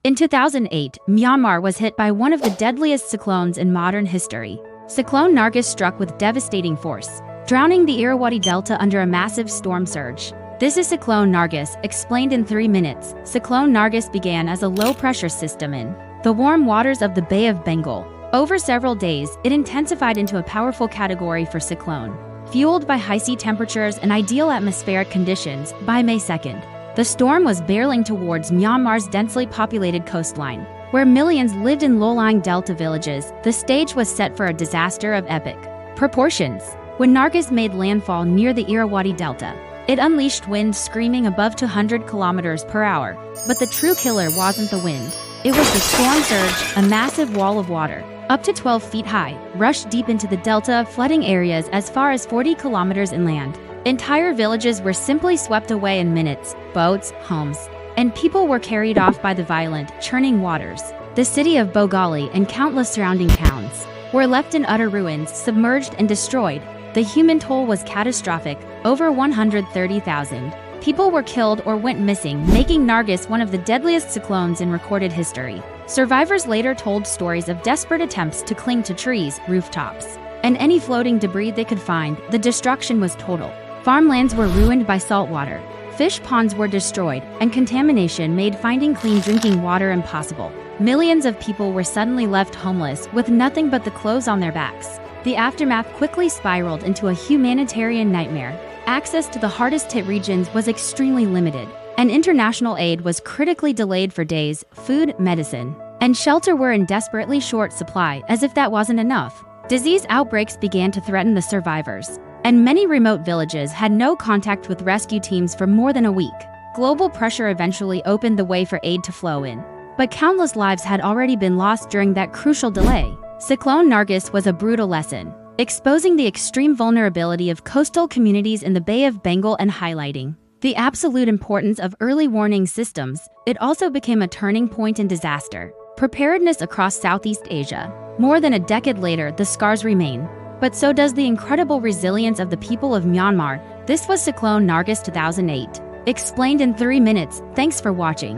In 2008, Myanmar was hit by one of the deadliest cyclones in modern history. Cyclone Nargis struck with devastating force, drowning the Irrawaddy Delta under a massive storm surge. This is Cyclone Nargis, explained in 3 minutes. Cyclone Nargis began as a low-pressure system in the warm waters of the Bay of Bengal. Over several days, it intensified into a powerful category 4 cyclone. Fueled by high sea temperatures and ideal atmospheric conditions, by May 2nd, the storm was barreling towards Myanmar's densely populated coastline, where millions lived in low-lying delta villages. The stage was set for a disaster of epic proportions. When Nargis made landfall near the Irrawaddy Delta, it unleashed winds screaming above 200 kilometers per hour. But the true killer wasn't the wind. It was the storm surge, a massive wall of water, up to 12 feet high, rushed deep into the delta, flooding areas as far as 40 kilometers inland. Entire villages were simply swept away in minutes. Boats, homes, and people were carried off by the violent, churning waters. The city of Bogali and countless surrounding towns were left in utter ruins, submerged and destroyed. The human toll was catastrophic. Over 130,000 people were killed or went missing, making Nargis one of the deadliest cyclones in recorded history. Survivors later told stories of desperate attempts to cling to trees, rooftops, and any floating debris they could find. The destruction was total. Farmlands were ruined by saltwater. Fish ponds were destroyed, and contamination made finding clean drinking water impossible. Millions of people were suddenly left homeless with nothing but the clothes on their backs. The aftermath quickly spiraled into a humanitarian nightmare. Access to the hardest-hit regions was extremely limited, and international aid was critically delayed for days. Food, medicine, and shelter were in desperately short supply. As if that wasn't enough, disease outbreaks began to threaten the survivors, and many remote villages had no contact with rescue teams for more than a week. Global pressure eventually opened the way for aid to flow in, but countless lives had already been lost during that crucial delay. Cyclone Nargis was a brutal lesson, exposing the extreme vulnerability of coastal communities in the Bay of Bengal and highlighting the absolute importance of early warning systems. It also became a turning point in disaster preparedness across Southeast Asia. More than a decade later, the scars remain, but so does the incredible resilience of the people of Myanmar. This was Cyclone Nargis 2008, explained in 3 minutes. Thanks for watching.